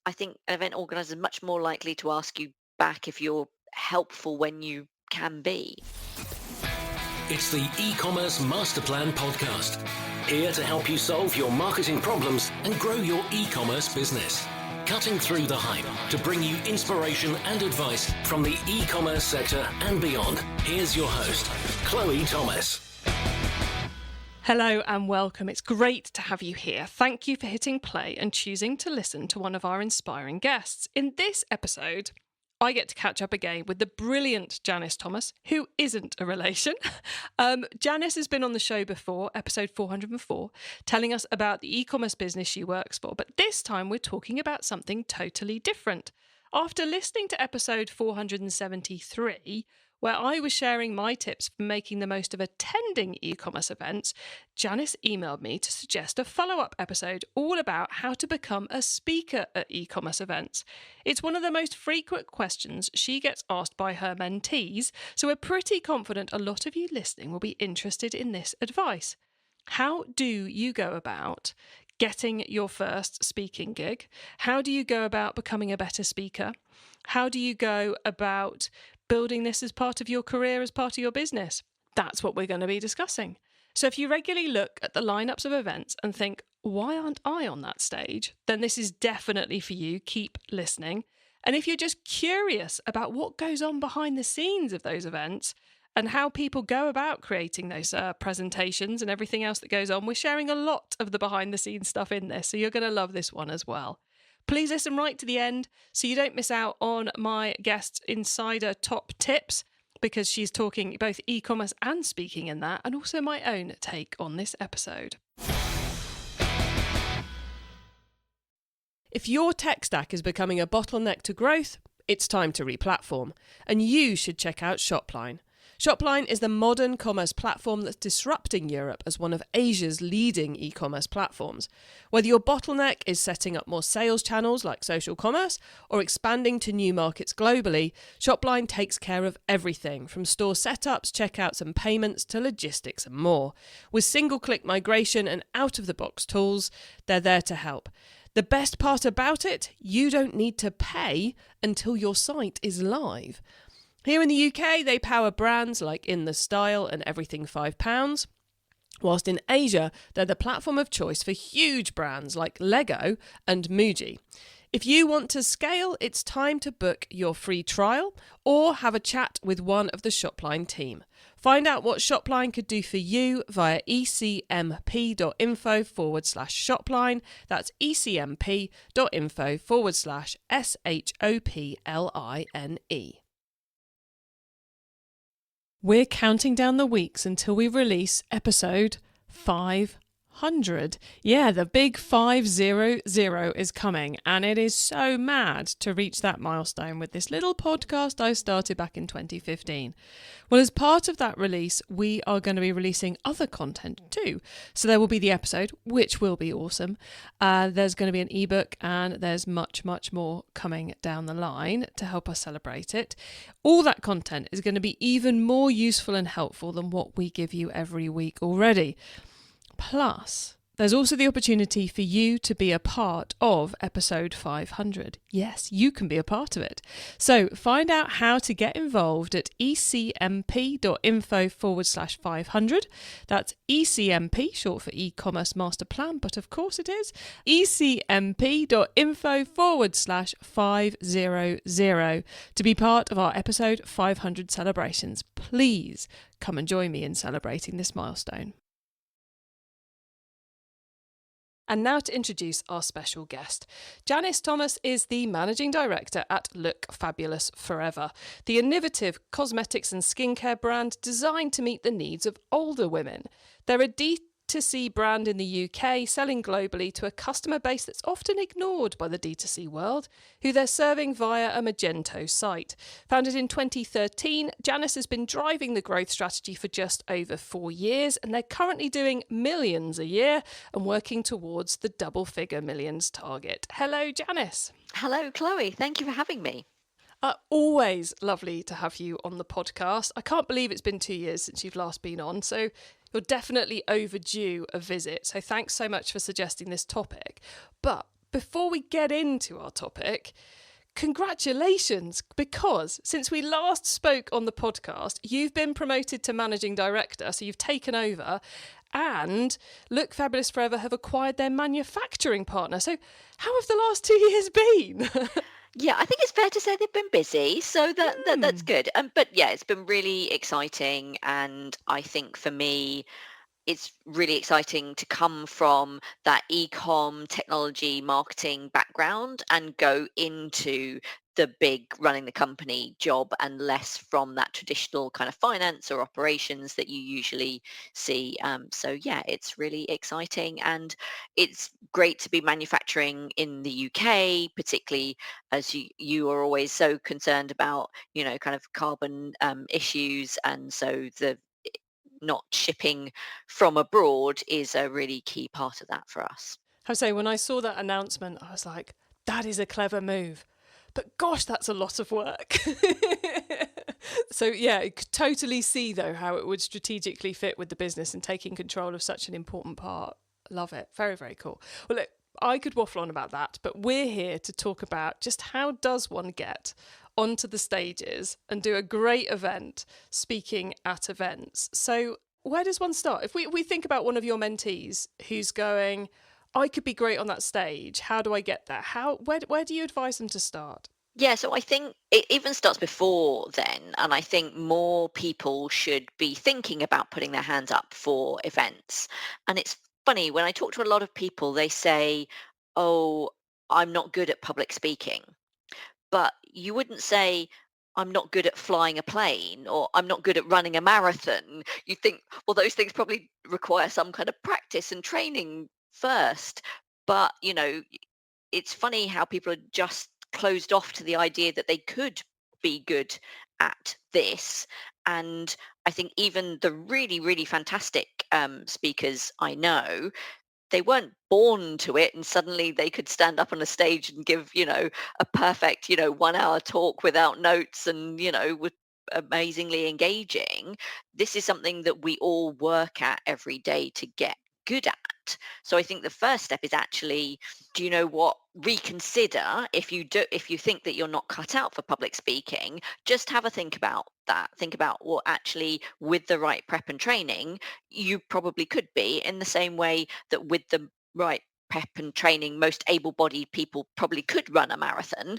I think an event organizer is much more likely to ask you back if you're helpful when you can be. It's the e-commerce master plan podcast. Here to help you solve your marketing problems and grow your e-commerce business. Cutting through the hype to bring you inspiration and advice from the e-commerce sector and beyond. Here's your host, Chloe Thomas. Hello and welcome. It's great to have you here. Thank you for hitting play and choosing to listen to one of our inspiring guests. In this episode, I get to catch up again with the brilliant Janis Thomas, who isn't a relation. Janis has been on the show before, episode 404, telling us about the e-commerce business she works for. But this time we're talking about something totally different. After listening to episode 473, where I was sharing my tips for making the most of attending e-commerce events, Janis emailed me to suggest a follow-up episode all about how to become a speaker at e-commerce events. It's one of the most frequent questions she gets asked by her mentees, so we're pretty confident a lot of you listening will be interested in this advice. How do you go about getting your first speaking gig? How do you go about becoming a better speaker? How do you go about building this as part of your career, as part of your business? That's what we're going to be discussing. So if you regularly look at the lineups of events and think, why aren't I on that stage? Then this is definitely for you. Keep listening. And if you're just curious about what goes on behind the scenes of those events and how people go about creating those presentations and everything else that goes on, we're sharing a lot of the behind the scenes stuff in this. So you're going to love this one as well. Please listen right to the end so you don't miss out on my guest's insider top tips, because she's talking both e-commerce and speaking in that, and also my own take on this episode. If your tech stack is becoming a bottleneck to growth, it's time to replatform, and you should check out Shopline. Shopline is the modern commerce platform that's disrupting Europe as one of Asia's leading e-commerce platforms. Whether your bottleneck is setting up more sales channels like social commerce or expanding to new markets globally, Shopline takes care of everything from store setups, checkouts and payments to logistics and more. With single-click migration and out-of-the-box tools, they're there to help. The best part about it, you don't need to pay until your site is live. Here in the UK, they power brands like In The Style and Everything £5, whilst in Asia, they're the platform of choice for huge brands like Lego and Muji. If you want to scale, it's time to book your free trial or have a chat with one of the Shopline team. Find out what Shopline could do for you via ecmp.info/Shopline. That's ecmp.info/SHOPLINE. We're counting down the weeks until we release episode 500. Yeah, the big 500 is coming, and it is so mad to reach that milestone with this little podcast I started back in 2015. Well, as part of that release, we are going to be releasing other content too. So there will be the episode, which will be awesome. There's going to be an ebook, and there's much, much more coming down the line to help us celebrate it. All that content is going to be even more useful and helpful than what we give you every week already. Plus, there's also the opportunity for you to be a part of episode 500. Yes, you can be a part of it. So find out how to get involved at ecmp.info/500. That's ECMP, short for e-commerce master plan, but of course it is. ecmp.info/500 to be part of our episode 500 celebrations. Please come and join me in celebrating this milestone. And now to introduce our special guest. Janis Thomas is the Managing Director at Look Fabulous Forever, the innovative cosmetics and skincare brand designed to meet the needs of older women. They're a D2C brand in the UK, selling globally to a customer base that's often ignored by the D2C world, who they're serving via a Magento site. Founded in 2013, Janis has been driving the growth strategy for just over 4 years, and they're currently doing millions a year and working towards the double-figure millions target. Hello, Janis. Hello, Chloe. Thank you for having me. Always lovely to have you on the podcast. I can't believe it's been 2 years since you've last been on, so you're definitely overdue a visit. So thanks so much for suggesting this topic. But before we get into our topic, congratulations, because since we last spoke on the podcast, you've been promoted to managing director, so you've taken over, and Look Fabulous Forever have acquired their manufacturing partner. So how have the last 2 years been? Yeah, I think it's fair to say they've been busy, so that's good. But yeah, it's been really exciting, and I think for me, it's really exciting to come from that e-com technology marketing background and go into the big running the company job and less from that traditional kind of finance or operations that you usually see. So yeah, it's really exciting, and it's great to be manufacturing in the UK, particularly as you are always so concerned about, kind of carbon issues, and so the not shipping from abroad is a really key part of that for us. I say, when I saw that announcement, I was like, that is a clever move. But gosh, that's a lot of work. So, yeah, I could totally see, though, how it would strategically fit with the business and taking control of such an important part. Love it. Very, very cool. Well, look, I could waffle on about that, but we're here to talk about just how does one get onto the stages and do a great event speaking at events. So where does one start? If we think about one of your mentees who's going, I could be great on that stage. How do I get there? Where do you advise them to start? Yeah, so I think it even starts before then, and I think more people should be thinking about putting their hands up for events. And it's funny, when I talk to a lot of people, they say, "Oh, I'm not good at public speaking." But you wouldn't say, "I'm not good at flying a plane," or "I'm not good at running a marathon." You think, well, those things probably require some kind of practice and training first. But, it's funny how people are just closed off to the idea that they could be good at this. And I think even the really, really fantastic speakers I know, they weren't born to it and suddenly they could stand up on a stage and give, a perfect, 1 hour talk without notes and, with amazingly engaging. This is something that we all work at every day to get good at. So I think the first step is actually, do you know what, reconsider. If you think that you're not cut out for public speaking, just have a think about that. Think about what actually, with the right prep and training, you probably could be, in the same way that with the right prep and training, most able-bodied people probably could run a marathon.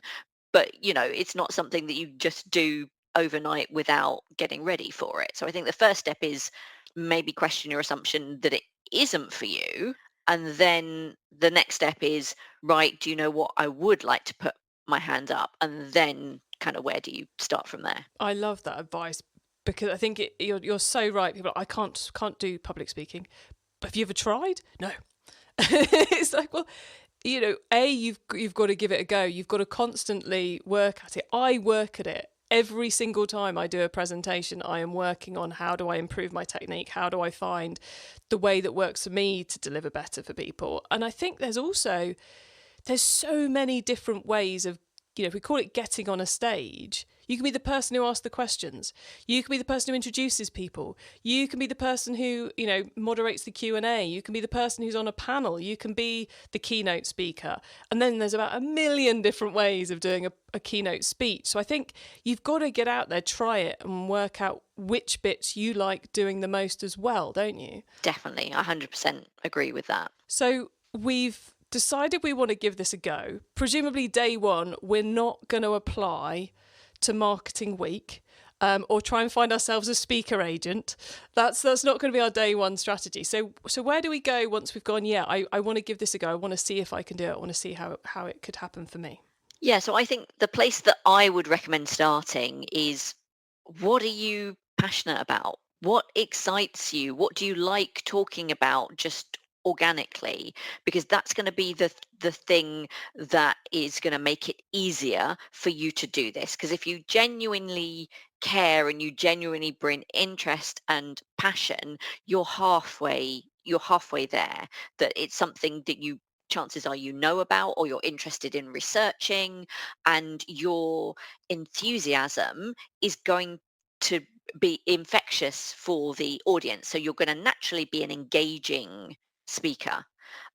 But it's not something that you just do overnight without getting ready for it. So I think the first step is maybe question your assumption that it isn't for you. And then the next step is, right, do you know what, I would like to put my hand up? And then kind of, where do you start from there? I love that advice because I think you're so right. People are, I can't do public speaking. Have you ever tried? No. It's like, well, you've got to give it a go. You've got to constantly work at it. I work at it every single time I do a presentation. I am working on, how do I improve my technique? How do I find the way that works for me to deliver better for people? And I think there's so many different ways of, if we call it getting on a stage, you can be the person who asks the questions. You can be the person who introduces people. You can be the person who, moderates the Q&A. You can be the person who's on a panel. You can be the keynote speaker. And then there's about a million different ways of doing a keynote speech. So I think you've got to get out there, try it, and work out which bits you like doing the most as well, don't you? Definitely. 100% agree with that. So we've decided we want to give this a go. Presumably day one, we're not going to apply to marketing week or try and find ourselves a speaker agent. That's not going to be our day one strategy. So where do we go once we've gone, yeah, I want to give this a go. I want to see if I can do it. I want to see how it could happen for me. Yeah, so I think the place that I would recommend starting is, what are you passionate about? What excites you? What do you like talking about just organically? Because that's going to be the thing that is going to make it easier for you to do this. Because if you genuinely care and you genuinely bring interest and passion, you're halfway there. That it's something that you, chances are, you know about, or you're interested in researching, and your enthusiasm is going to be infectious for the audience. So you're going to naturally be an engaging speaker.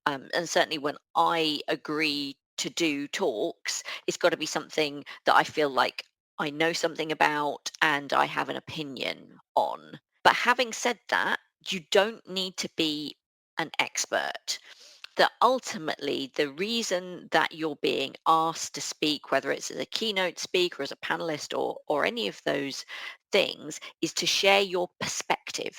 And certainly when I agree to do talks, it's got to be something that I feel like I know something about and I have an opinion on. But having said that, you don't need to be an expert. That ultimately the reason that you're being asked to speak, whether it's as a keynote speaker, as a panelist, or any of those things, is to share your perspective.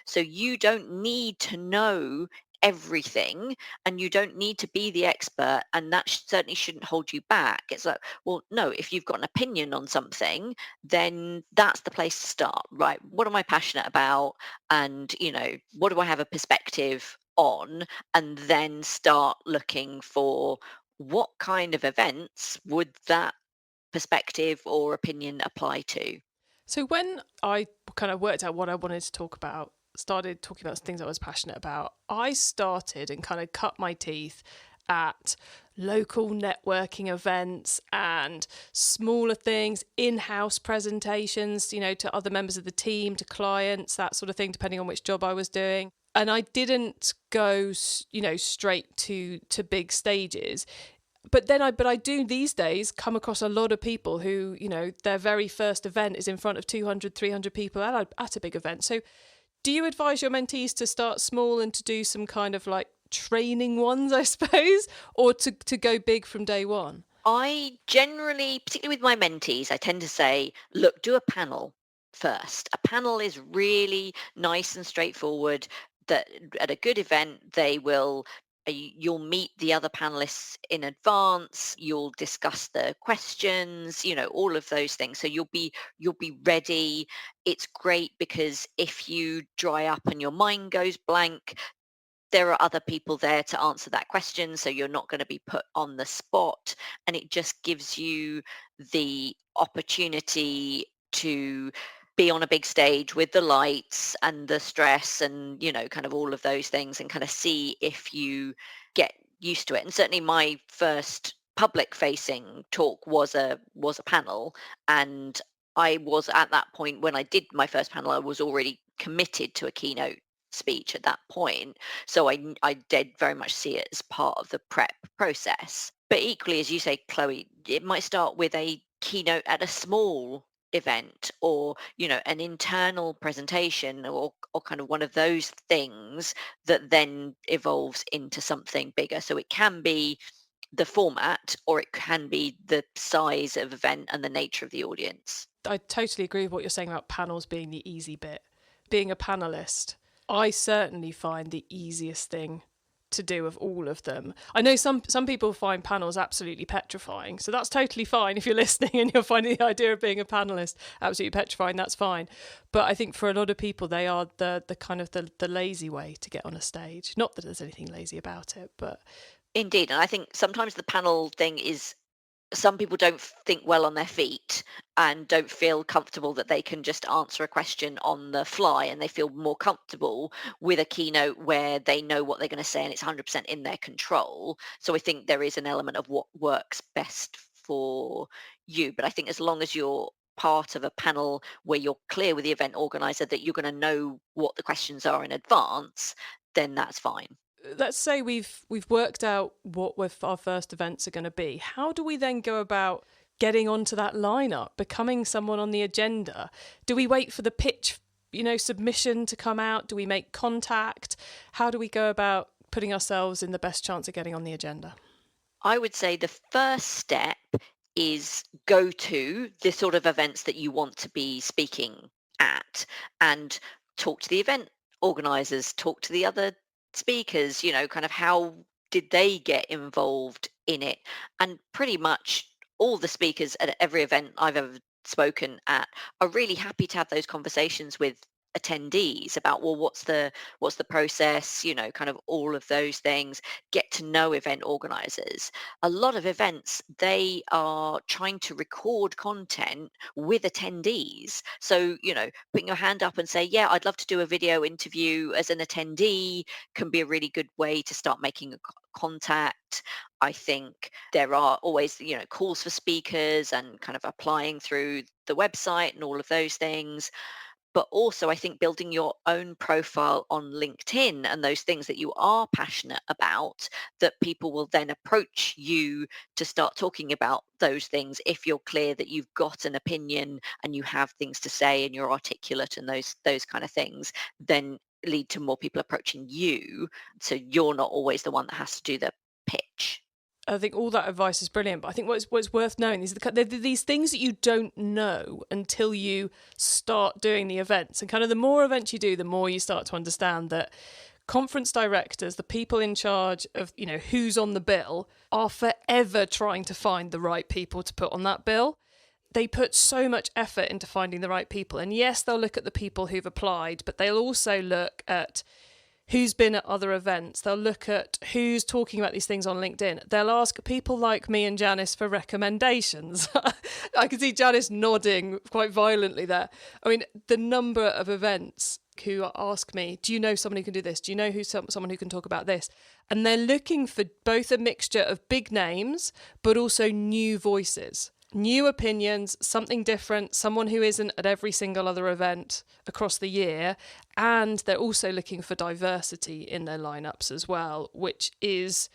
So you don't need to know everything, and you don't need to be the expert, and that certainly shouldn't hold you back. It's like, well, no, if you've got an opinion on something, then that's the place to start, right? What am I passionate about? And what do I have a perspective on? And then start looking for what kind of events would that perspective or opinion apply to. So when I kind of worked out what I wanted to talk about, started talking about things I was passionate about, I started and kind of cut my teeth at local networking events and smaller things, in-house presentations, to other members of the team, to clients, that sort of thing, depending on which job I was doing. And I didn't go, straight to big stages. But I do these days come across a lot of people who, their very first event is in front of 200, 300 people at a big event. So do you advise your mentees to start small and to do some kind of like training ones, I suppose, or to go big from day one? I generally, particularly with my mentees, I tend to say, look, do a panel first. A panel is really nice and straightforward. That at a good event, you'll meet the other panelists in advance. You'll discuss the questions, all of those things. So you'll be ready. It's great because if you dry up and your mind goes blank, there are other people there to answer that question, so you're not going to be put on the spot, and it just gives you the opportunity to be on a big stage with the lights and the stress and kind of all of those things, and kind of see if you get used to it. And certainly my first public facing talk was a panel, and I was at that point when I did my first panel, I was already committed to a keynote speech at that point. So I did very much see it as part of the prep process. But equally, as you say, Chloe, it might start with a keynote at a small event, or an internal presentation, or kind of one of those things that then evolves into something bigger. So it can be the format, or it can be the size of event and the nature of the audience. I totally agree with what you're saying about panels being the easy bit. Being a panelist, I certainly find the easiest thing to do of all of them. I know some people find panels absolutely petrifying, so that's totally fine. If you're listening and you're finding the idea of being a panelist absolutely petrifying, that's fine. But I think for a lot of people, they are the kind of the lazy way to get on a stage. Not that there's anything lazy about it, but Indeed, and I think sometimes the panel thing is, some people don't think well on their feet and don't feel comfortable that they can just answer a question on the fly, and they feel more comfortable with a keynote where they know what they're going to say and it's 100% in their control. So I think there is an element of what works best for you. But I think as long as you're part of a panel where you're clear with the event organizer that you're going to know what the questions are in advance, then that's fine. let's say we've worked out what our first events are going to be. How do we then go about getting onto that lineup, becoming someone on the agenda? Do we wait for the pitch, submission to come out? Do we make contact? How do we go about putting ourselves in the best chance of getting on the agenda? I would say the first step is go to the sort of events that you want to be speaking at, and talk to the event organizers, talk to the other speakers, kind of how did they get involved in it. And pretty much all the speakers at every event I've ever spoken at are really happy to have those conversations with attendees about, well, what's the process, kind of all of those things. Get to know event organizers. A lot of events, they are trying to record content with attendees. So, putting your hand up and say, yeah, I'd love to do a video interview as an attendee, can be a really good way to start making a contact. I think there are always, calls for speakers and kind of applying through the website and all of those things. But also, I think building your own profile on LinkedIn and those things that you are passionate about, that people will then approach you to start talking about those things if you're clear that you've got an opinion and you have things to say and you're articulate and those kind of things, then lead to more people approaching you. So you're not always the one that has to do the pitch. I think all that advice is brilliant, but I think what's worth knowing is these things that you don't know until you start doing the events. And kind of the more events you do, the more you start to understand that conference directors, the people in charge of, who's on the bill, are forever trying to find the right people to put on that bill. They put so much effort into finding the right people. And yes, they'll look at the people who've applied, but they'll also look at who's been at other events. They'll look at who's talking about these things on LinkedIn. They'll ask people like me and Janis for recommendations. I can see Janis nodding quite violently there. I mean, the number of events who ask me, do you know someone who can do this? Do you know someone who can talk about this? And they're looking for both a mixture of big names, but also new voices. New opinions, something different, someone who isn't at every single other event across the year. And they're also looking for diversity in their lineups as well, which is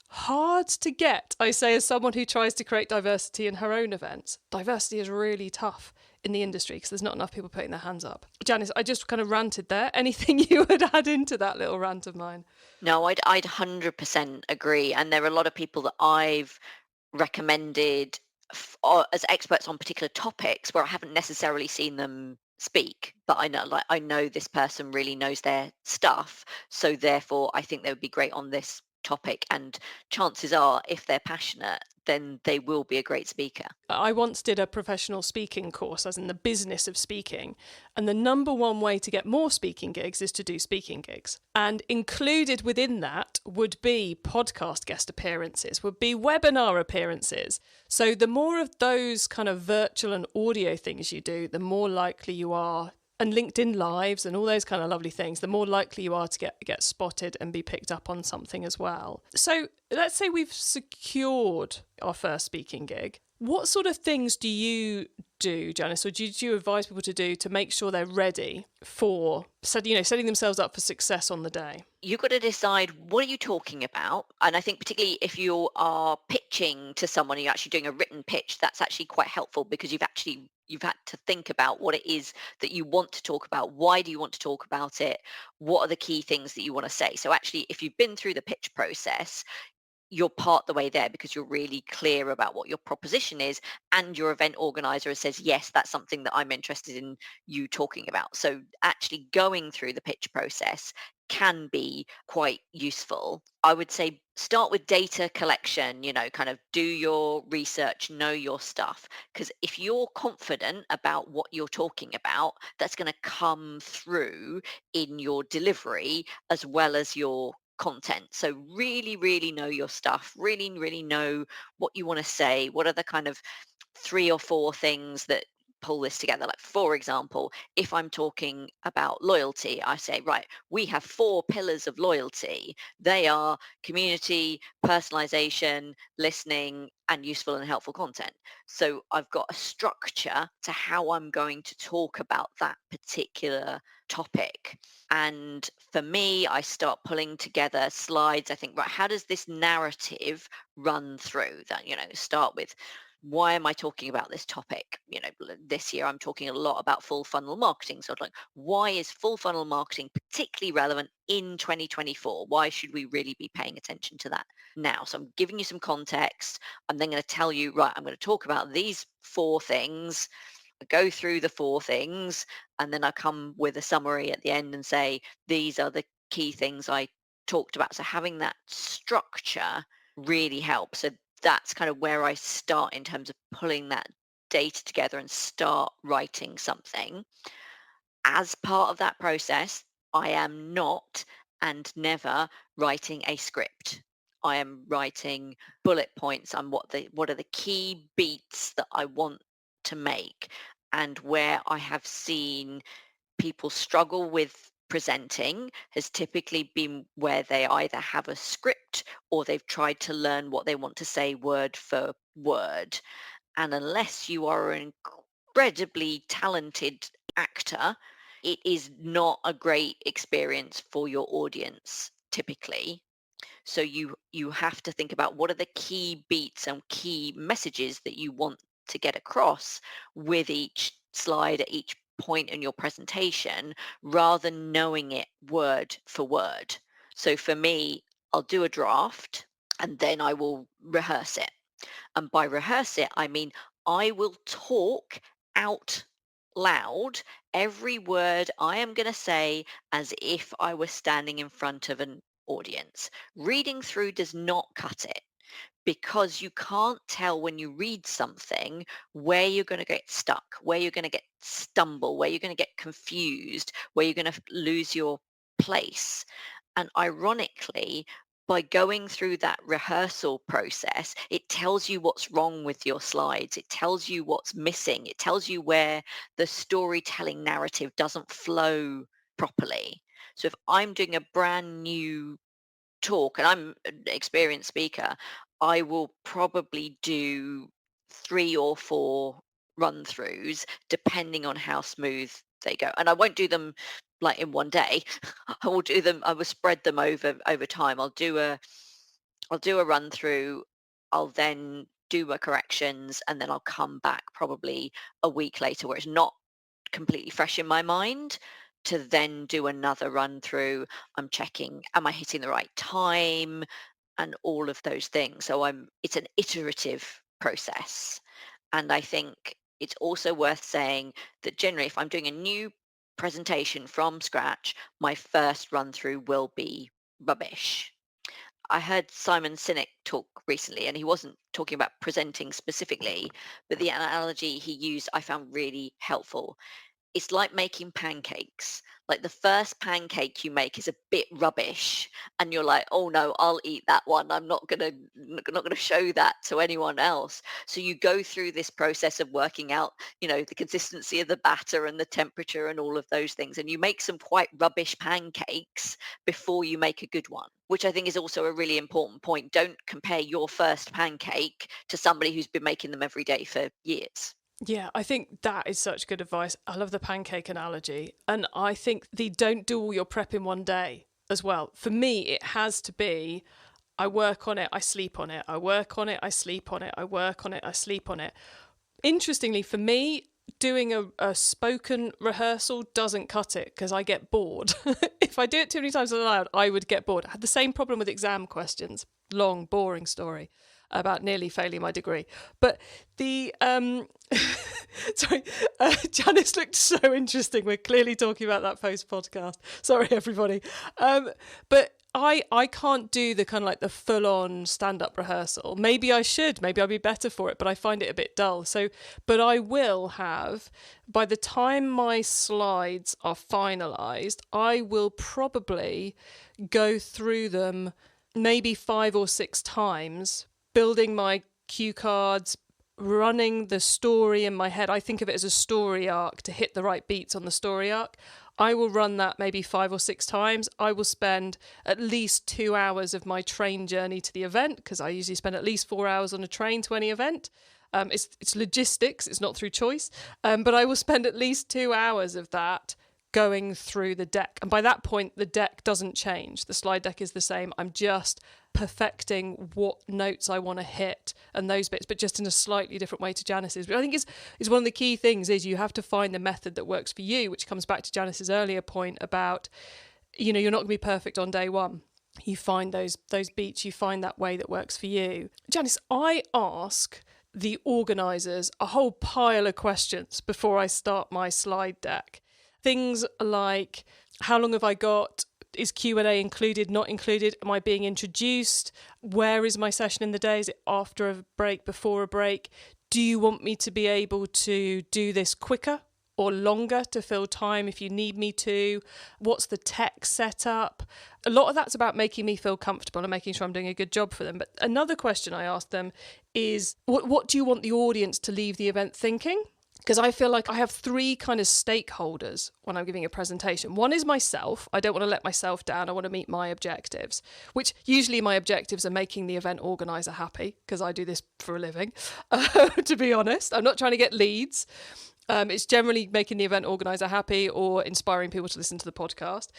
hard to get. I say, as someone who tries to create diversity in her own events, diversity is really tough in the industry because there's not enough people putting their hands up. Janis, I just kind of ranted there. Anything you would add into that little rant of mine? No, I'd 100% agree. And there are a lot of people that I've recommended as experts on particular topics where I haven't necessarily seen them speak, but I know this person really knows their stuff, so therefore I think they would be great on this topic. And chances are, if they're passionate, then they will be a great speaker. I once did a professional speaking course, as in the business of speaking, and the number one way to get more speaking gigs is to do speaking gigs. And included within that would be podcast guest appearances, would be webinar appearances. So the more of those kind of virtual and audio things you do, the more likely you are, and LinkedIn Lives and all those kind of lovely things, the more likely you are to get spotted and be picked up on something as well. So let's say we've secured our first speaking gig. What sort of things do you do, Janis, or do you advise people to do to make sure they're ready for, setting themselves up for success on the day? You've got to decide, what are you talking about? And I think particularly if you are pitching to someone, you're actually doing a written pitch, that's actually quite helpful because you've had to think about what it is that you want to talk about. Why do you want to talk about it? What are the key things that you want to say? So actually, if you've been through the pitch process, you're part the way there because you're really clear about what your proposition is, and your event organizer says, yes, that's something that I'm interested in you talking about. So actually going through the pitch process can be quite useful. I would say start with data collection, kind of do your research, know your stuff. Because if you're confident about what you're talking about, that's going to come through in your delivery as well as your content. So really, really know your stuff, really, really know what you want to say. What are the kind of 3 or 4 things that pull this together? Like, for example, if I'm talking about loyalty, I say, right, we have 4 pillars of loyalty. They are community, personalization, listening, and useful and helpful content. So I've got a structure to how I'm going to talk about that particular topic. And for me, I start pulling together slides. I think, right, how does this narrative run through that? Start with, why am I talking about this topic? This year I'm talking a lot about full funnel marketing. So I'm like, why is full funnel marketing particularly relevant in 2024? Why should we really be paying attention to that now? So I'm giving you some context. I'm then going to tell you, right, I'm going to talk about these 4 things, go through the 4 things, and then I come with a summary at the end and say, these are the key things I talked about. So having that structure really helps. So that's kind of where I start in terms of pulling that data together and start writing something. As part of that process, I am not and never writing a script. I am writing bullet points on what are the key beats that I want to make, and where I have seen people struggle with presenting has typically been where they either have a script or they've tried to learn what they want to say word for word. And unless you are an incredibly talented actor, it is not a great experience for your audience typically. So you have to think about what are the key beats and key messages that you want to get across with each slide at each point in your presentation, rather than knowing it word for word. So for me, I'll do a draft and then I will rehearse it. And by rehearse it, I mean I will talk out loud every word I am going to say as if I were standing in front of an audience. Reading through does not cut it, because you can't tell when you read something where you're going to get stuck, where you're going to get stumble, where you're going to get confused, where you're going to lose your place. And ironically, by going through that rehearsal process, it tells you what's wrong with your slides. It tells you what's missing. It tells you where the storytelling narrative doesn't flow properly. So if I'm doing a brand new talk and I'm an experienced speaker, I will probably do 3 or 4 run throughs depending on how smooth they go. And I won't do them like in one day. I will spread them over time. I'll do a run through, I'll then do my corrections, and then I'll come back probably a week later where it's not completely fresh in my mind, to then do another run through. I'm checking, am I hitting the right time, and all of those things. So it's an iterative process. And I think it's also worth saying that generally if I'm doing a new presentation from scratch, my first run through will be rubbish. I heard Simon Sinek talk recently, and he wasn't talking about presenting specifically, but the analogy he used I found really helpful. It's like making pancakes. Like the first pancake you make is a bit rubbish and you're like, "Oh no, I'll eat that one. I'm not gonna show that to anyone else." So you go through this process of working out, the consistency of the batter and the temperature and all of those things. And you make some quite rubbish pancakes before you make a good one, which I think is also a really important point. Don't compare your first pancake to somebody who's been making them every day for years. Yeah, I think that is such good advice. I love the pancake analogy. And I think the don't do all your prep in one day as well. For me, it has to be I work on it, I sleep on it, I work on it, I sleep on it, I work on it, I sleep on it. Interestingly, for me, doing a spoken rehearsal doesn't cut it because I get bored. If I do it too many times aloud, I would get bored. I had the same problem with exam questions. Long, boring story about nearly failing my degree. But the sorry, Janis looked so interesting. We're clearly talking about that post podcast. Sorry, everybody. But I can't do the kind of like the full on stand up rehearsal. Maybe I should. Maybe I'll be better for it. But I find it a bit dull. So, but I will have, by the time my slides are finalised, I will probably go through them maybe 5 or 6 times, building my cue cards, running the story in my head. I think of it as a story arc to hit the right beats on the story arc. I will run that maybe 5 or 6 times. I will spend at least 2 hours of my train journey to the event, because I usually spend at least 4 hours on a train to any event. It's logistics, it's not through choice. But I will spend at least 2 hours of that going through the deck. And by that point, the deck doesn't change. The slide deck is the same. I'm just perfecting what notes I want to hit and those bits, but just in a slightly different way to Janis's. But I think is one of the key things is you have to find the method that works for you, which comes back to Janis's earlier point about, you're not going to be perfect on day one. You find those beats, you find that way that works for you. Janis, I ask the organisers a whole pile of questions before I start my slide deck. Things like, how long have I got? Is Q&A included, not included? Am I being introduced? Where is my session in the day? Is it after a break, before a break? Do you want me to be able to do this quicker or longer to fill time if you need me to? What's the tech setup? A lot of that's about making me feel comfortable and making sure I'm doing a good job for them. But another question I ask them is, what do you want the audience to leave the event thinking? Because I feel like I have 3 kind of stakeholders when I'm giving a presentation. One is myself. I don't want to let myself down. I want to meet my objectives, which usually my objectives are making the event organiser happy, because I do this for a living, to be honest. I'm not trying to get leads. It's generally making the event organizer happy or inspiring people to listen to the podcast.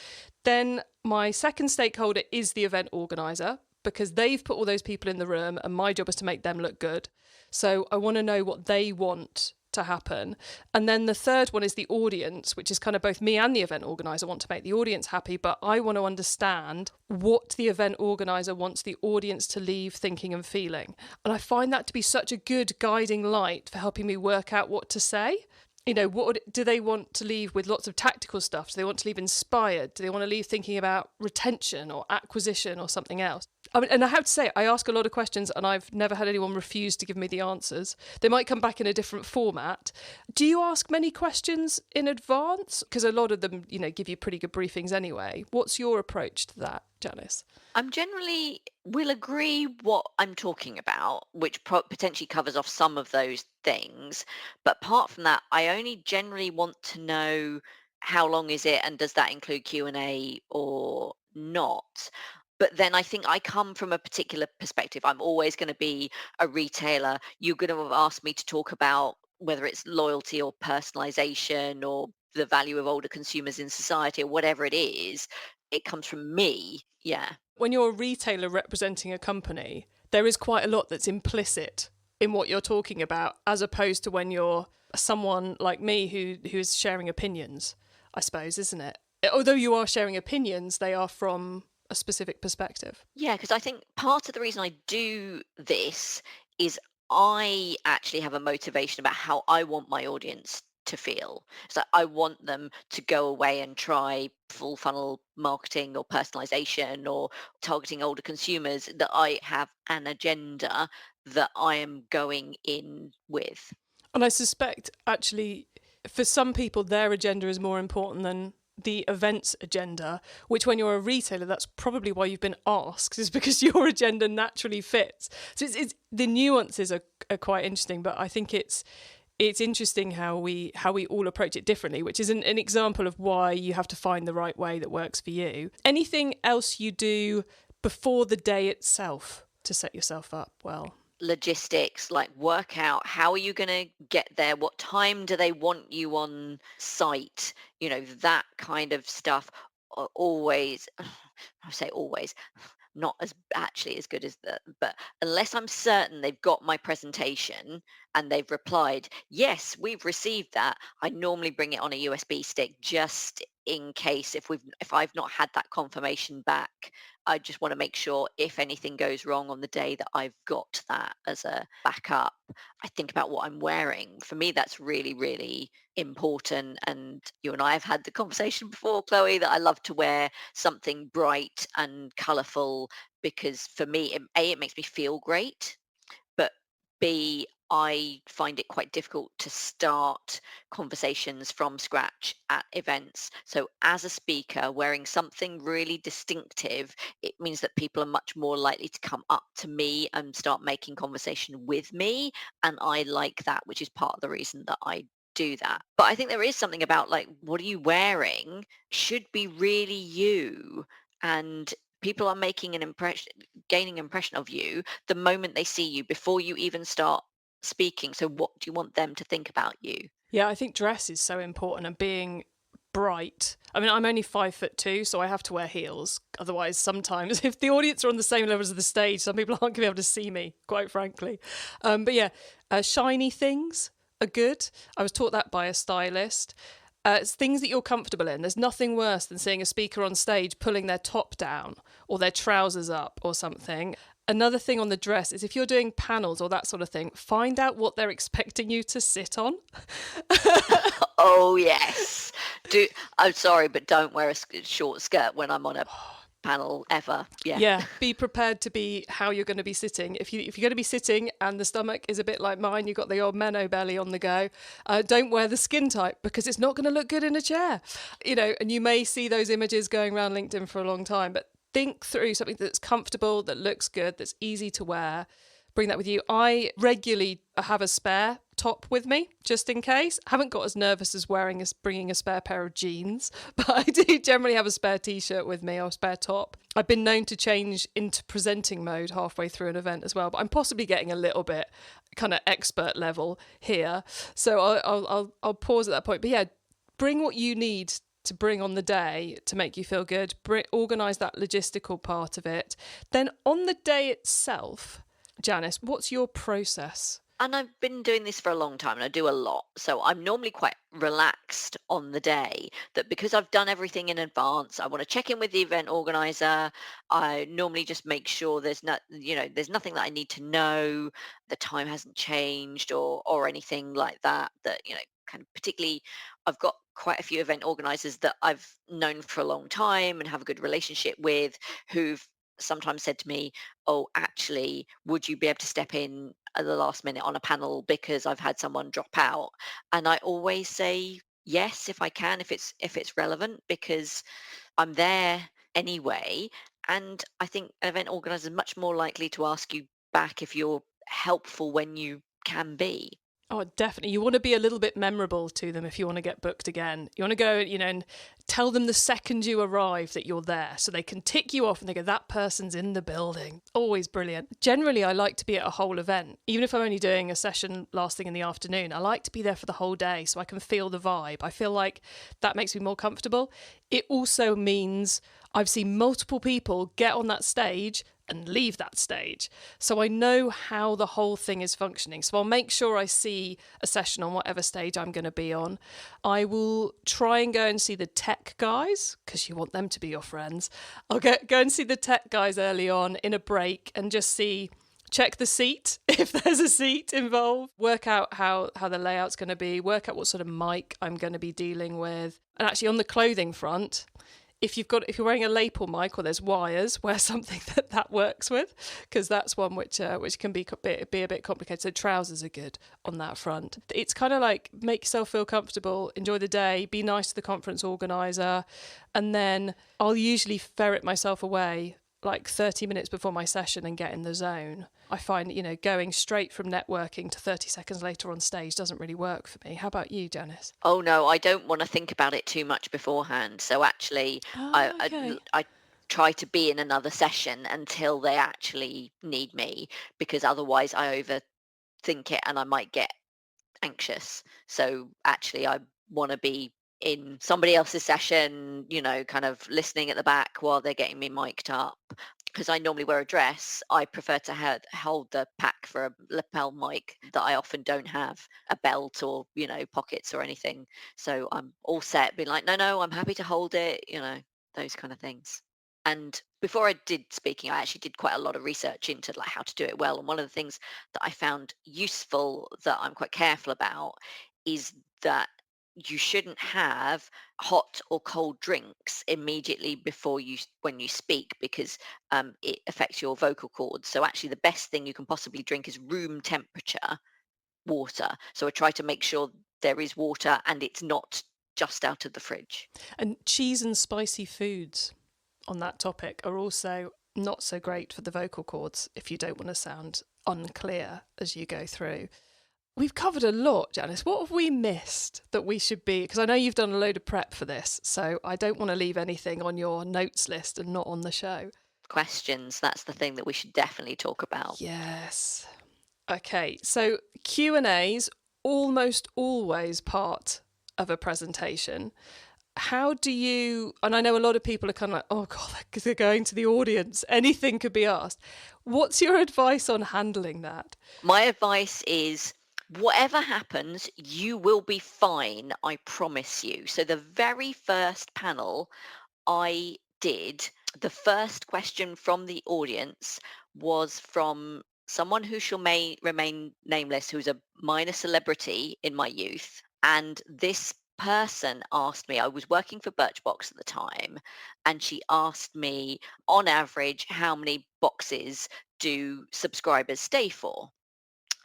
Then my second stakeholder is the event organizer, because they've put all those people in the room and my job is to make them look good. So I want to know what they want to happen. And then the third one is the audience, which is kind of both me and the event organizer want to make the audience happy, but I want to understand what the event organizer wants the audience to leave thinking and feeling. And I find that to be such a good guiding light for helping me work out what to say. You know, do they want to leave with lots of tactical stuff? Do they want to leave inspired? Do they want to leave thinking about retention or acquisition or something else? I mean, and I have to say, I ask a lot of questions and I've never had anyone refuse to give me the answers. They might come back in a different format. Do you ask many questions in advance? Because a lot of them, you know, give you pretty good briefings anyway. What's your approach to that, Janis? I'm generally will agree what I'm talking about, which potentially covers off some of those things. But apart from that, I only generally want to know how long is it and does that include Q&A or not. But then I think I come from a particular perspective. I'm always going to be a retailer. You're going to have asked me to talk about whether it's loyalty or personalization or the value of older consumers in society or whatever it is. It comes from me. Yeah. When you're a retailer representing a company, there is quite a lot that's implicit in what you're talking about, as opposed to when you're someone like me who is sharing opinions, I suppose, isn't it? Although you are sharing opinions, they are from a specific perspective. Yeah, because I think part of the reason I do this is I actually have a motivation about how I want my audience to feel. So I want them to go away and try full funnel marketing or personalization or targeting older consumers, that I have an agenda that I am going in with. And I suspect, actually, for some people, their agenda is more important than the event's agenda, which when you're a retailer, that's probably why you've been asked, is because your agenda naturally fits. So it's the nuances are quite interesting, but I think it's interesting how we all approach it differently, which is an example of why you have to find the right way that works for you. Anything else you do before the day itself to set yourself up well? Logistics, like work out how are you going to get there, what time do they want you on site, that kind of stuff. Always, I say always, not as actually as good as that, but unless I'm certain they've got my presentation and they've replied yes, we've received that, I normally bring it on a USB stick, just in case if I've not had that confirmation back. I just want to make sure if anything goes wrong on the day that I've got that as a backup. I think about what I'm wearing. For me, that's really, really important. And you and I have had the conversation before, Chloe, that I love to wear something bright and colourful because for me, it makes me feel great. But B, I find it quite difficult to start conversations from scratch at events. So as a speaker, wearing something really distinctive, it means that people are much more likely to come up to me and start making conversation with me. And I like that, which is part of the reason that I do that. But I think there is something about like, what are you wearing should be really you. And people are making an impression, gaining impression of you the moment they see you before you even start speaking. So what do you want them to think about you? Yeah, I think dress is so important, and being bright. I mean, I'm only 5'2", so I have to wear heels. Otherwise, sometimes if the audience are on the same level as the stage, some people aren't going to be able to see me, quite frankly. But yeah, shiny things are good. I was taught that by a stylist. It's things that you're comfortable in. There's nothing worse than seeing a speaker on stage pulling their top down or their trousers up or something. Another thing on the dress is if you're doing panels or that sort of thing, find out what they're expecting you to sit on. Oh, yes. I'm sorry, but don't wear a short skirt when I'm on a panel ever. Yeah, be prepared to be how you're going to be sitting. If you're going to be sitting and the stomach is a bit like mine, you've got the old Menno belly on the go, don't wear the skin type because it's not going to look good in a chair. And you may see those images going around LinkedIn for a long time, but think through something that's comfortable, that looks good, that's easy to wear. Bring that with you. I regularly have a spare top with me, just in case. I haven't got as nervous as bringing a spare pair of jeans, but I do generally have a spare t-shirt with me or a spare top. I've been known to change into presenting mode halfway through an event as well, but I'm possibly getting a little bit kind of expert level here. So I'll pause at that point. But yeah, bring what you need to bring on the day to make you feel good. Organise that logistical part of it. Then on the day itself, Janis, what's your process? And I've been doing this for a long time and I do a lot. So I'm normally quite relaxed on the day, that because I've done everything in advance, I want to check in with the event organizer. I normally just make sure there's nothing that I need to know, the time hasn't changed or anything like that, kind of particularly I've got quite a few event organizers that I've known for a long time and have a good relationship with, who've sometimes said to me, oh, actually, would you be able to step in at the last minute on a panel because I've had someone drop out? And I always say yes if I can, if it's relevant, because I'm there anyway. And I think an event organizer is much more likely to ask you back if you're helpful when you can be. Oh, definitely. You want to be a little bit memorable to them if you want to get booked again. You want to go, and tell them the second you arrive that you're there so they can tick you off and they go, that person's in the building. Always brilliant. Generally, I like to be at a whole event. Even if I'm only doing a session last thing in the afternoon, I like to be there for the whole day so I can feel the vibe. I feel like that makes me more comfortable. It also means I've seen multiple people get on that stage and leave that stage. So I know how the whole thing is functioning. So I'll make sure I see a session on whatever stage I'm going to be on. I will try and go and see the tech guys, because you want them to be your friends. I'll go and see the tech guys early on in a break and just check the seat if there's a seat involved, work out how the layout's going to be, work out what sort of mic I'm going to be dealing with. And actually on the clothing front, if you're wearing a lapel mic or there's wires, wear something that works with, because that's one which can be a bit complicated. So trousers are good on that front. It's kind of like make yourself feel comfortable, enjoy the day, be nice to the conference organizer, and then I'll usually ferret myself away like 30 minutes before my session and get in the zone. I find, going straight from networking to 30 seconds later on stage doesn't really work for me. How about you, Janis? Oh no, I don't want to think about it too much beforehand. So actually, I, Oh, I, okay. I try to be in another session until they actually need me, because otherwise I overthink it and I might get anxious. So actually, I want to be in somebody else's session, kind of listening at the back while they're getting me mic'd up. Because I normally wear a dress, I prefer to hold the pack for a lapel mic that I often don't have a belt or, pockets or anything. So I'm all set, being like, no, no, I'm happy to hold it, those kind of things. And before I did speaking, I actually did quite a lot of research into like how to do it well. And one of the things that I found useful that I'm quite careful about is that you shouldn't have hot or cold drinks immediately before when you speak, because it affects your vocal cords. So actually the best thing you can possibly drink is room temperature water. So I try to make sure there is water and it's not just out of the fridge. And cheese and spicy foods on that topic are also not so great for the vocal cords if you don't want to sound unclear as you go through. We've covered a lot, Janis. What have we missed that we should be? Because I know you've done a load of prep for this, so I don't want to leave anything on your notes list and not on the show. Questions, that's the thing that we should definitely talk about. Yes. Okay, so Q&A's almost always part of a presentation. How do you, and I know a lot of people are kind of like, oh God, because they're going to the audience, anything could be asked. What's your advice on handling that? My advice is whatever happens, you will be fine, I promise you. So the very first panel I did, the first question from the audience was from someone who shall may remain nameless, who's a minor celebrity in my youth. And this person asked me, I was working for Birchbox at the time, and she asked me, on average, how many boxes do subscribers stay for?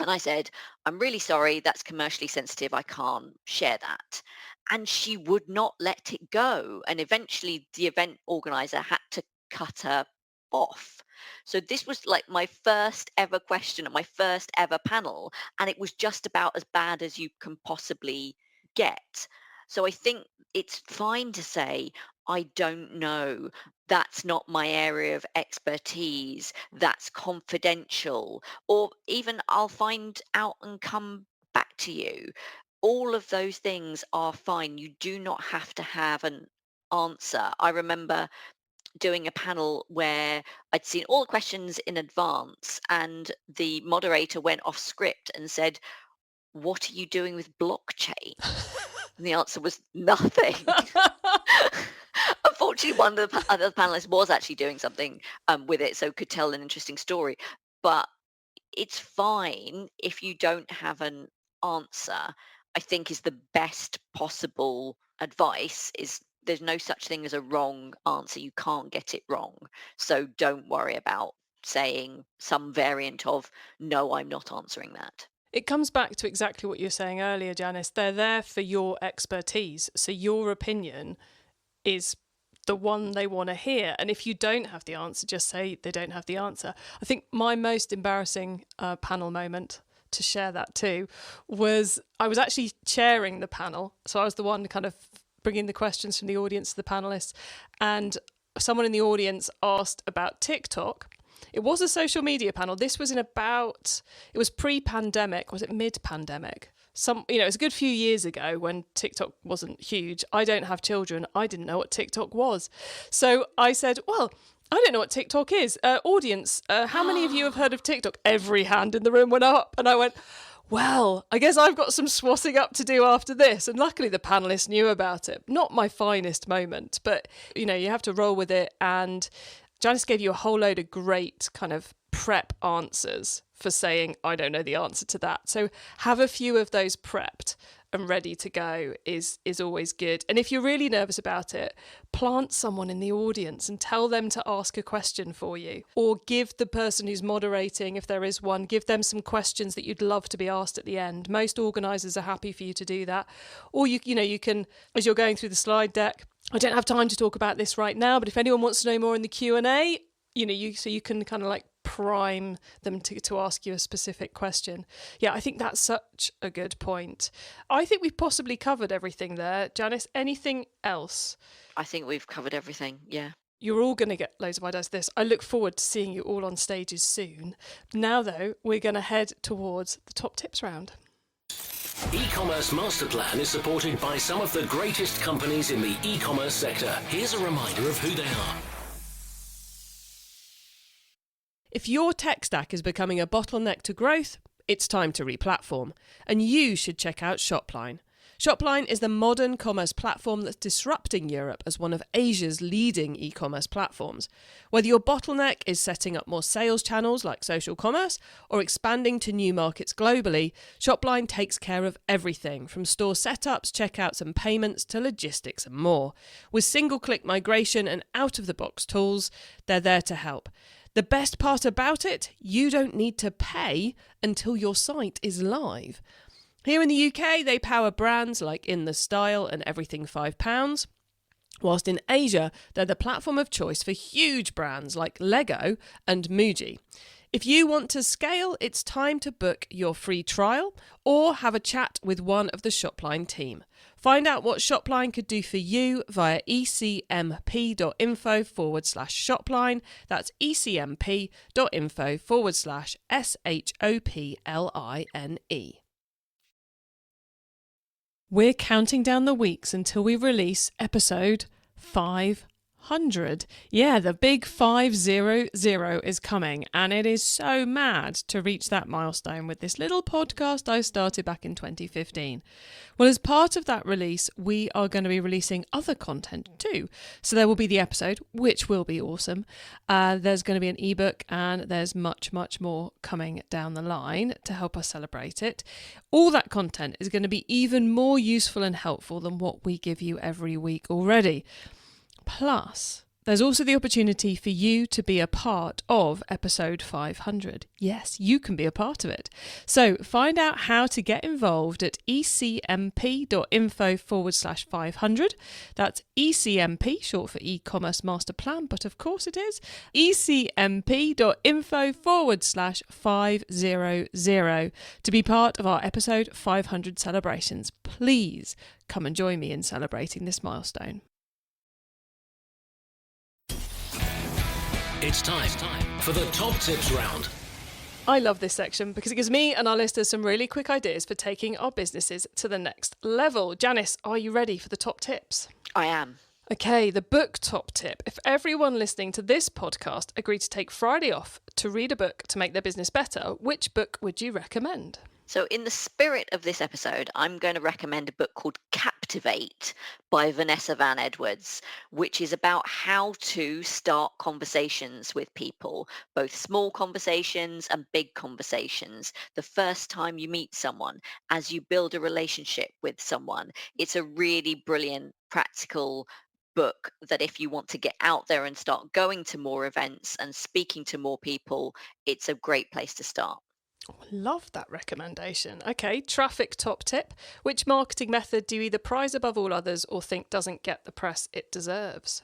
And I said, I'm really sorry, that's commercially sensitive. I can't share that. And she would not let it go. And eventually the event organizer had to cut her off. So this was like my first ever question at my first ever panel, and it was just about as bad as you can possibly get. So I think it's fine to say, I don't know. That's not my area of expertise. That's confidential. Or even I'll find out and come back to you. All of those things are fine. You do not have to have an answer. I remember doing a panel where I'd seen all the questions in advance, and the moderator went off script and said, "What are you doing with blockchain?" And the answer was nothing. Unfortunately, one of the other panelists was actually doing something with it, so could tell an interesting story. But it's fine if you don't have an answer. I think is the best possible advice. Is there's no such thing as a wrong answer. You can't get it wrong. So don't worry about saying some variant of, no, I'm not answering that. It comes back to exactly what you were saying earlier, Janice. They're there for your expertise. So your opinion is the one they want to hear. And if you don't have the answer, just say they don't have the answer. I think my most embarrassing panel moment, to share that too, was I was actually chairing the panel. So I was the one kind of bringing the questions from the audience to the panelists. And someone in the audience asked about TikTok. It was a social media panel. This was it was pre-pandemic. Was it mid-pandemic? It was a good few years ago when TikTok wasn't huge. I don't have children. I didn't know what TikTok was. So I said, well, I don't know what TikTok is. Audience, how many of you have heard of TikTok? Every hand in the room went up. And I went, well, I guess I've got some swatting up to do after this. And luckily the panelists knew about it. Not my finest moment, but, you have to roll with it. And Janis gave you a whole load of great kind of prep answers for saying, I don't know the answer to that. So have a few of those prepped and ready to go is always good. And if you're really nervous about it, plant someone in the audience and tell them to ask a question for you. Or give the person who's moderating, if there is one, give them some questions that you'd love to be asked at the end. Most organisers are happy for you to do that. Or you can, as you're going through the slide deck, I don't have time to talk about this right now, but if anyone wants to know more in the Q&A, you can kind of like prime them to ask you a specific question. Yeah, I think that's such a good point. I think we've possibly covered everything there. Janis, anything else? I think we've covered everything, yeah. You're all going to get loads of ideas for this. I look forward to seeing you all on stages soon. Now, though, we're going to head towards the top tips round. E-commerce Master Plan is supported by some of the greatest companies in the e-commerce sector. Here's a reminder of who they are. If your tech stack is becoming a bottleneck to growth, it's time to replatform, and you should check out Shopline. Shopline is the modern commerce platform that's disrupting Europe as one of Asia's leading e-commerce platforms. Whether your bottleneck is setting up more sales channels like social commerce or expanding to new markets globally, Shopline takes care of everything from store setups, checkouts and payments to logistics and more. With single-click migration and out-of-the-box tools, they're there to help. The best part about it, you don't need to pay until your site is live. Here in the UK, they power brands like In The Style and Everything £5, whilst in Asia, they're the platform of choice for huge brands like Lego and Muji. If you want to scale, it's time to book your free trial or have a chat with one of the Shopline team. Find out what Shopline could do for you via ecmp.info/Shopline. That's ecmp.info/SHOPLINE. We're counting down the weeks until we release episode 500. Yeah, the big 500 is coming, and it is so mad to reach that milestone with this little podcast I started back in 2015. Well, as part of that release, we are going to be releasing other content too. So there will be the episode, which will be awesome. There's going to be an ebook, and there's much, much more coming down the line to help us celebrate it. All that content is going to be even more useful and helpful than what we give you every week already. Plus, There's also the opportunity for you to be a part of episode 500. Yes, you can be a part of it. So find out how to get involved at ecmp.info/500. That's ECMP, short for e-commerce master plan, but of course it is. ecmp.info/500 to be part of our episode 500 celebrations. Please come and join me in celebrating this milestone. It's time for the top tips round. I love this section because it gives me and our listeners some really quick ideas for taking our businesses to the next level. Janice, are you ready for the top tips? I am. Okay, the book top tip. If everyone listening to this podcast agreed to take Friday off to read a book to make their business better, which book would you recommend? So in the spirit of this episode, I'm going to recommend a book called Captivate by Vanessa Van Edwards, which is about how to start conversations with people, both small conversations and big conversations. The first time you meet someone, as you build a relationship with someone, it's a really brilliant, practical book that if you want to get out there and start going to more events and speaking to more people, it's a great place to start. Oh, love that recommendation. Okay, traffic top tip. Which marketing method do you either prize above all others or think doesn't get the press it deserves?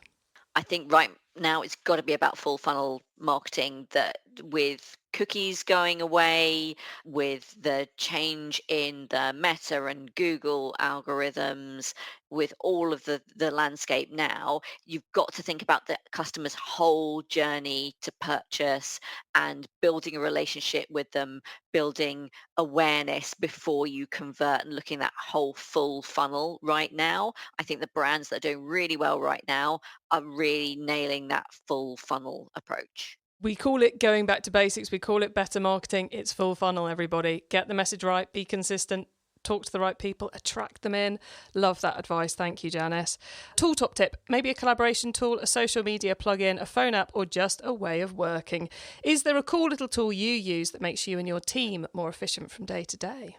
I think right now it's got to be about full funnel marketing, that with cookies going away, with the change in the Meta and Google algorithms, with all of the landscape now, you've got to think about the customer's whole journey to purchase and building a relationship with them, building awareness before you convert, and looking at that whole full funnel right now. I think the brands that are doing really well right now are really nailing that full funnel approach. We call it going back to basics. We call it better marketing. It's full funnel, everybody. Get the message right, be consistent, talk to the right people, attract them in. Love that advice. Thank you, Janis. Tool top tip, maybe a collaboration tool, a social media plugin, a phone app, or just a way of working. Is there a cool little tool you use that makes you and your team more efficient from day to day?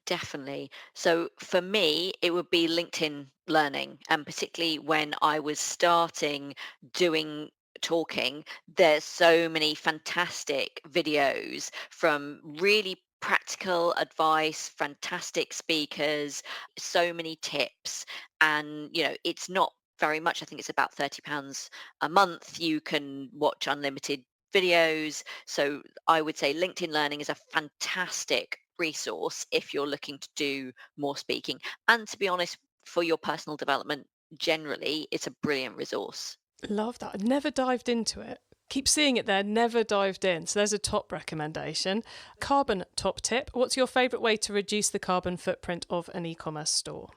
Definitely. So for me, it would be LinkedIn Learning. And particularly when I was starting doing talking, there's so many fantastic videos from really practical advice, fantastic speakers, so many tips. And, it's not very much. I think it's about £30 a month. You can watch unlimited videos. So I would say LinkedIn Learning is a fantastic resource if you're looking to do more speaking. And to be honest, for your personal development, generally, it's a brilliant resource. Love that. I'd never dived into it. Keep seeing it there, never dived in. So there's a top recommendation. Carbon top tip. What's your favourite way to reduce the carbon footprint of an e-commerce store?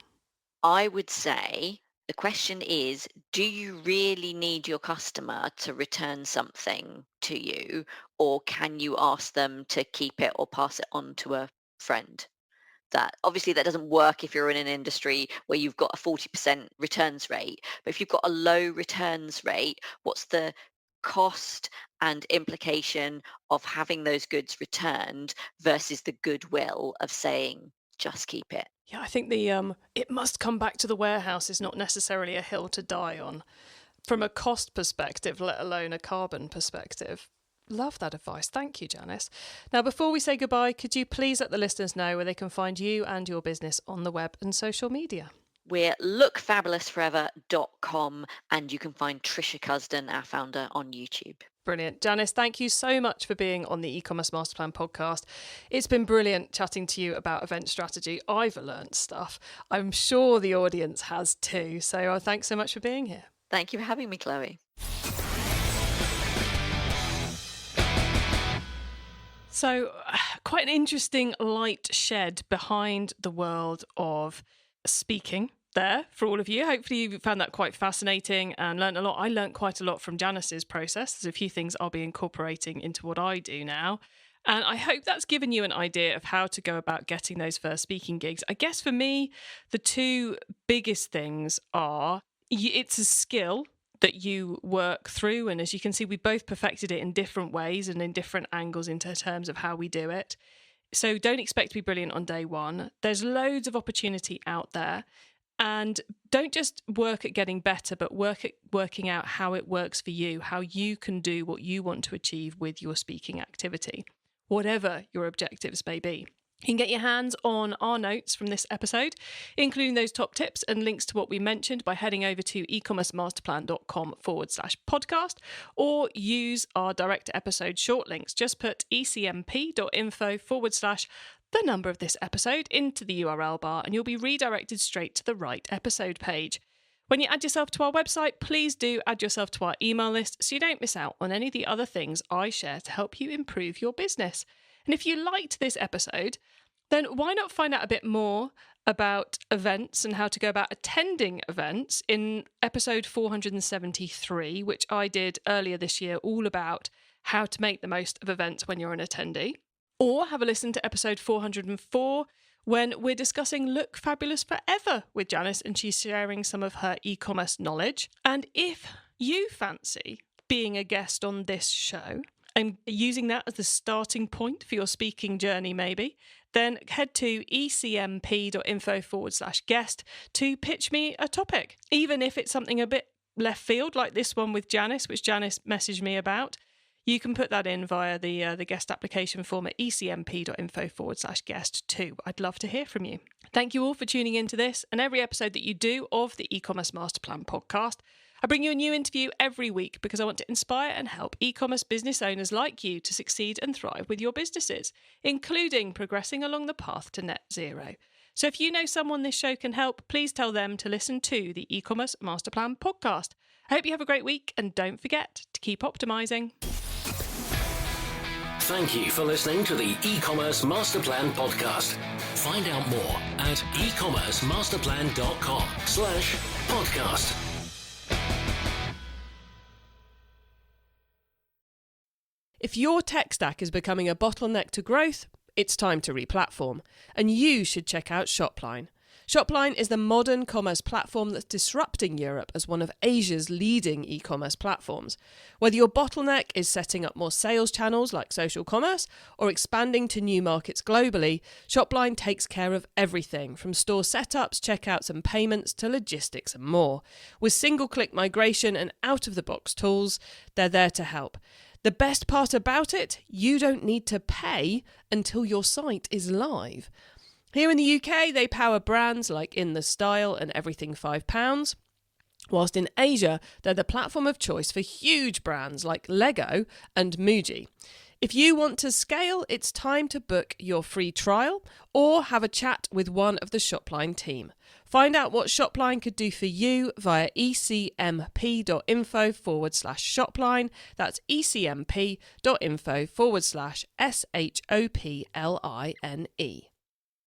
I would say the question is, do you really need your customer to return something to you, or can you ask them to keep it or pass it on to a friend? That obviously that doesn't work if you're in an industry where you've got a 40% returns rate. But if you've got a low returns rate, what's the cost and implication of having those goods returned versus the goodwill of saying just keep it? Yeah, I think the it must come back to the warehouse is not necessarily a hill to die on from a cost perspective, let alone a carbon perspective. Love that advice. Thank you, Janis. Now, before we say goodbye, could you please let the listeners know where they can find you and your business on the web and social media? We're lookfabulousforever.com, and you can find Trisha Cusden, our founder, on YouTube. Brilliant. Janis, thank you so much for being on the e-commerce masterplan podcast. It's been brilliant chatting to you about event strategy. I've learned stuff. I'm sure the audience has too. So thanks so much for being here. Thank you for having me, Chloe. So quite an interesting light shed behind the world of speaking there for all of you. Hopefully you found that quite fascinating and learned a lot. I learned quite a lot from Janis's process. There's a few things I'll be incorporating into what I do now. And I hope that's given you an idea of how to go about getting those first speaking gigs. I guess for me, the two biggest things are it's a skill that you work through. And as you can see, we both perfected it in different ways and in different angles in terms of how we do it. So don't expect to be brilliant on day one. There's loads of opportunity out there. And don't just work at getting better, but work at working out how it works for you, how you can do what you want to achieve with your speaking activity, whatever your objectives may be. You can get your hands on our notes from this episode, including those top tips and links to what we mentioned by heading over to ecommercemasterplan.com/podcast, or use our direct episode short links. Just put ecmp.info/the number of this episode into the URL bar and you'll be redirected straight to the right episode page. When you add yourself to our website, please do add yourself to our email list so you don't miss out on any of the other things I share to help you improve your business. And if you liked this episode, then why not find out a bit more about events and how to go about attending events in episode 473, which I did earlier this year, all about how to make the most of events when you're an attendee. Or have a listen to episode 404, when we're discussing Look Fabulous Forever with Janis, and she's sharing some of her e-commerce knowledge. And if you fancy being a guest on this show, and using that as the starting point for your speaking journey maybe, then head to ecmp.info/guest to pitch me a topic. Even if it's something a bit left field, like this one with Janis, which Janis messaged me about, you can put that in via the guest application form at ecmp.info/guest too. I'd love to hear from you. Thank you all for tuning into this and every episode that you do of the E-commerce Masterplan podcast. I bring you a new interview every week because I want to inspire and help e-commerce business owners like you to succeed and thrive with your businesses, including progressing along the path to net zero. So if you know someone this show can help, please tell them to listen to the E-commerce Masterplan podcast. I hope you have a great week and don't forget to keep optimizing. Thank you for listening to the E-commerce Masterplan podcast. Find out more at ecommercemasterplan.com/podcast. If your tech stack is becoming a bottleneck to growth, it's time to replatform, and you should check out Shopline. Shopline is the modern commerce platform that's disrupting Europe as one of Asia's leading e-commerce platforms. Whether your bottleneck is setting up more sales channels like social commerce or expanding to new markets globally, Shopline takes care of everything from store setups, checkouts and payments to logistics and more. With single-click migration and out-of-the-box tools, they're there to help. The best part about it, you don't need to pay until your site is live. Here in the UK, they power brands like In The Style and Everything £5, whilst in Asia, they're the platform of choice for huge brands like Lego and Muji. If you want to scale, it's time to book your free trial or have a chat with one of the Shopline team. Find out what Shopline could do for you via ecmp.info/Shopline. That's ecmp.info/SHOPLINE.